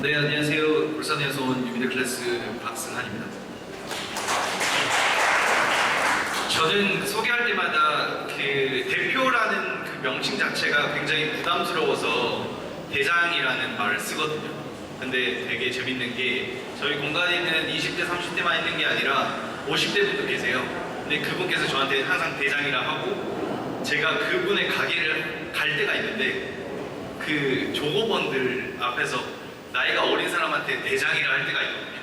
네, 안녕하세요. 울산에서 온 유미들클래스 박승환입니다. 저는 소개할 때마다 그 대표라는 그 명칭 자체가 굉장히 부담스러워서 대장이라는 말을 쓰거든요. 근데 되게 재밌는 게 저희 공간에는 20대, 30대만 있는 게 아니라 50대분도 계세요. 근데 그분께서 저한테 항상 대장이라 하고 제가 그분의 가게를 갈 때가 있는데 그 조고번들 앞에서 나이가 어린 사람한테 대장이라 할 때가 있거든요.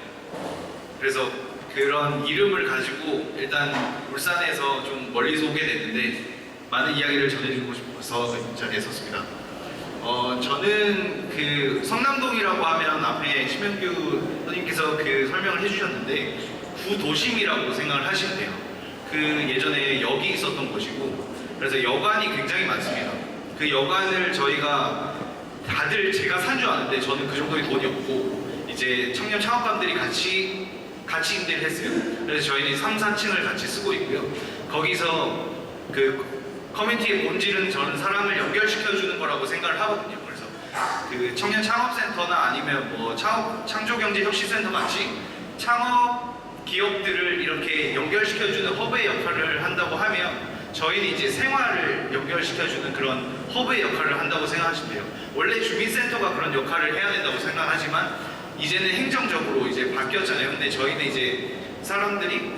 그래서 그런 이름을 가지고 일단 울산에서 좀 멀리서 오게 됐는데 많은 이야기를 전해주고 싶어서 이 자리에 섰습니다. 저는 그 성남동이라고 하면 앞에 심영규 선생님께서 그 설명을 해주셨는데 구도심이라고 생각을 하시면 돼요. 그 예전에 역이 있었던 곳이고 그래서 여관이 굉장히 많습니다. 그 여관을 저희가 다들 제가 산 줄 아는데 저는 그 정도의 돈이 없고 이제 청년 창업가들이 같이 임대를 했어요. 그래서 저희는 3, 4층을 같이 쓰고 있고요. 거기서 그 커뮤니티의 본질은 저는 사람을 연결시켜주는 거라고 생각을 하거든요. 그래서 그 청년 창업센터나 아니면 뭐 창조경제혁신센터 같이 창업 기업들을 이렇게 연결시켜주는 허브의 역할을 한다고 하면 저희는 이제 생활을 연결시켜주는 그런 허브의 역할을 한다고 생각하시면 돼요. 원래 주민센터가 그런 역할을 해야 된다고 생각하지만 이제는 행정적으로 이제 바뀌었잖아요. 근데 저희는 이제 사람들이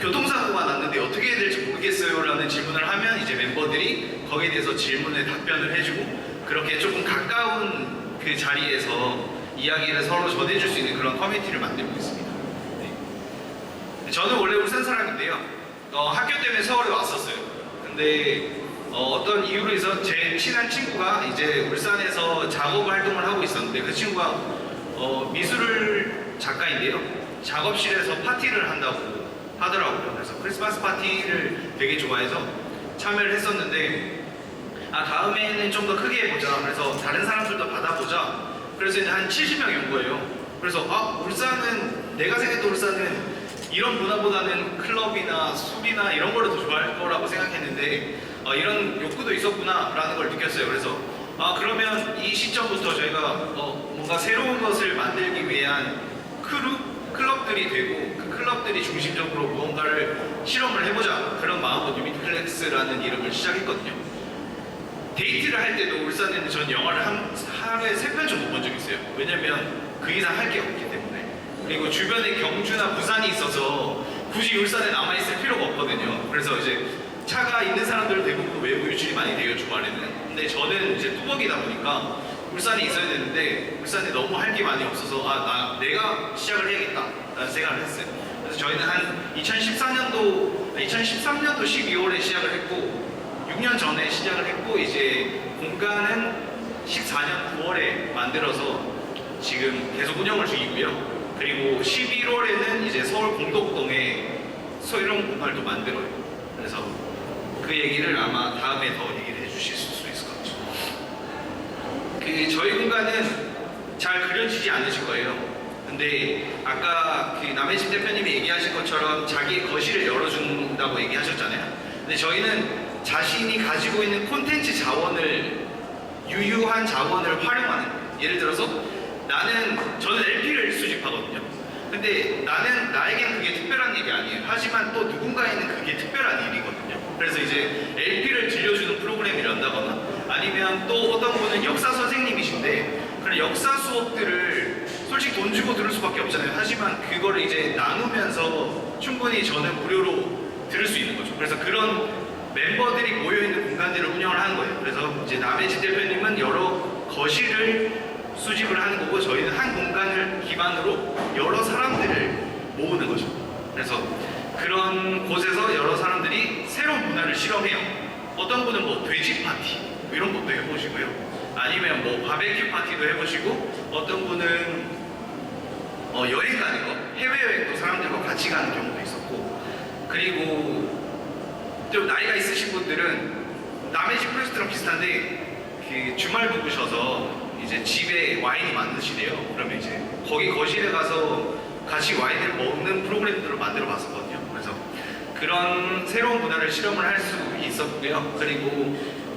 교통사고가 났는데 어떻게 해야 될지 모르겠어요 라는 질문을 하면 이제 멤버들이 거기에 대해서 질문에 답변을 해주고 그렇게 조금 가까운 그 자리에서 이야기를 서로 전해줄 수 있는 그런 커뮤니티를 만들고 있습니다. 네. 저는 원래 울산 사람인데요. 학교 때문에 서울에 왔었어요. 근데 어떤 이유로 해서 제 친한 친구가 이제 울산에서 작업 활동을 하고 있었는데 그 친구가 미술 작가인데요. 작업실에서 파티를 한다고 하더라고요. 그래서 크리스마스 파티를 되게 좋아해서 참여를 했었는데 다음에는 좀 더 크게 해보자. 그래서 다른 사람들도 받아보자. 그래서 이제 한 70명이 온 거예요. 그래서 울산은 내가 생각했던 울산은 이런 문화보다는 클럽이나 술이나 이런 거를 더 좋아할 거라고 생각했는데 이런 욕구도 있었구나 라는 걸 느꼈어요. 그래서 그러면 이 시점부터 저희가 뭔가 새로운 것을 만들기 위한 클럽들이 되고 그 클럽들이 중심적으로 무언가를 실험을 해보자 그런 마음으로 유미클래스라는 이름을 시작했거든요. 데이트를 할 때도 울산에는 전 영화를 하루에 3편 정도 본 적이 있어요. 왜냐면 그 이상 할 게 없기 때문에. 그리고 주변에 경주나 부산이 있어서 굳이 울산에 남아있을 필요가 없거든요. 그래서 이제 차가 있는 사람들은 대부분 외부 유출이 많이 돼요, 주말에는. 근데 저는 이제 뚜벅이다 보니까 울산에 있어야 되는데 울산에 너무 할 게 많이 없어서 내가 시작을 해야겠다 라는 생각을 했어요. 그래서 저희는 한 2013년도 12월에 시작을 했고 6년 전에 시작을 했고 이제 공간은 14년 9월에 만들어서 지금 계속 운영을 중이고요. 그리고 11월에는 이제 서울 공덕동에 소이롱 공간을 또 만들어요. 그래서 그 얘기를 아마 다음에 더 얘기를 해주실 수 있을 것 같아요. 저희 공간은 잘 그려지지 않으실 거예요. 근데 아까 그 남해집 대표님이 얘기하신 것처럼 자기의 거실을 열어준다고 얘기하셨잖아요. 근데 저희는 자신이 가지고 있는 콘텐츠 자원을 유효한 자원을 활용하는 거예요. 예를 들어서 저는 LP를 수집하거든요. 근데 나에게는 그게 특별한 일이 아니에요. 하지만 또 누군가에는 그게 특별한 일이거든요. 그래서 이제 LP를 들려주는 프로그램을 연다거나 아니면 또 어떤 분은 역사 선생님이신데 그런 역사 수업들을 솔직히 돈 주고 들을 수밖에 없잖아요. 하지만 그거를 이제 나누면서 충분히 저는 무료로 들을 수 있는 거죠. 그래서 그런 멤버들이 모여있는 공간들을 운영을 하는 거예요. 그래서 이제 남해지 대표님은 여러 거실을 수집을 하는 거고 저희는 한 공간을 기반으로 여러 사람들을 모으는 거죠. 그래서 그런 곳에서 여러 사람들이 새로운 문화를 실험해요. 어떤 분은 뭐 돼지 파티 이런 것도 해보시고요. 아니면 뭐 바베큐 파티도 해보시고 어떤 분은 여행 가는 거 해외여행도 사람들과 같이 가는 경우도 있었고 그리고 좀 나이가 있으신 분들은 남의 집 프로젝트랑 비슷한데 그 주말 부부셔서 이제 집에 와인이 많으시대요. 그러면 이제 거기 거실에 가서 같이 와인을 먹는 프로그램들을 만들어 봤었거든요. 그래서 그런 새로운 문화를 실험을 할 수 있었고요. 그리고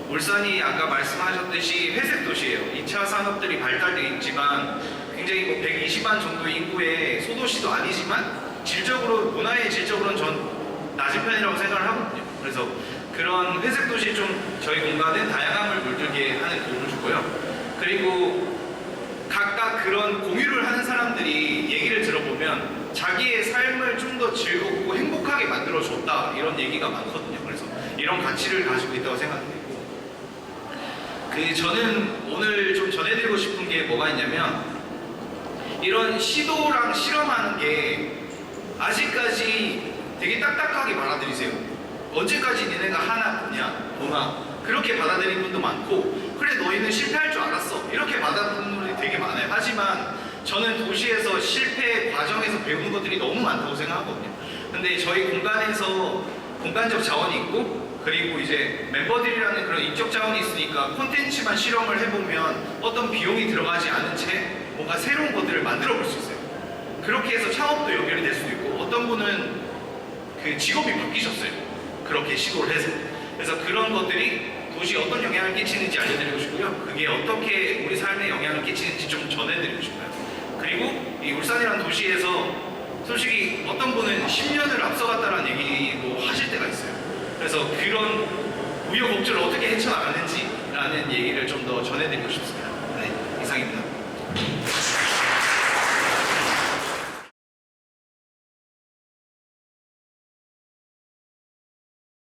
울산이 아까 말씀하셨듯이 회색 도시예요. 2차 산업들이 발달되어 있지만 굉장히 뭐 120만 정도의 인구의 소도시도 아니지만 질적으로 문화의 질적으로는 전 낮은 편이라고 생각을 하거든요. 그래서 그런 회색 도시 좀 저희 공간은 다양함을 물들게 하는 도움을 주고요. 그리고 각각 그런 공유를 하는 사람들이 얘기를 들어보면 자기의 삶을 좀 더 즐겁고 행복하게 만들어줬다 이런 얘기가 많거든요. 그래서 이런 가치를 가지고 있다고 생각해요. 저는 오늘 좀 전해드리고 싶은 게 뭐가 있냐면 이런 시도랑 실험하는 게 아직까지 되게 딱딱하게 받아들이세요. 언제까지 니네가 하나 보냐 그렇게 받아들이는 분도 많고 그래 너희는 실패할 줄 알았어 이렇게 받아들이는 분들이 되게 많아요. 하지만 저는 도시에서 실패 과정에서 배우는 것들이 너무 많다고 생각하거든요. 근데 저희 공간에서 공간적 자원이 있고 그리고 이제 멤버들이라는 그런 인적 자원이 있으니까 콘텐츠만 실험을 해보면 어떤 비용이 들어가지 않은 채 뭔가 새로운 것들을 만들어 볼 수 있어요. 그렇게 해서 창업도 연결이 될 수도 있고 어떤 분은 그 직업이 바뀌셨어요. 그렇게 시도를 해서. 그래서 그런 것들이 도시에 어떤 영향을 끼치는지 알려드리고 싶고요. 그게 어떻게 우리 삶에 영향을 끼치는지 좀 전해드리고 싶어요. 그리고 이 울산이라는 도시에서 솔직히 어떤 분은 10년을 앞서갔다는 얘기도 하실 때가 있어요. 그래서 그런 우여곡절을 어떻게 헤쳐나가는지라는 얘기를 좀 더 전해드리고 싶습니다.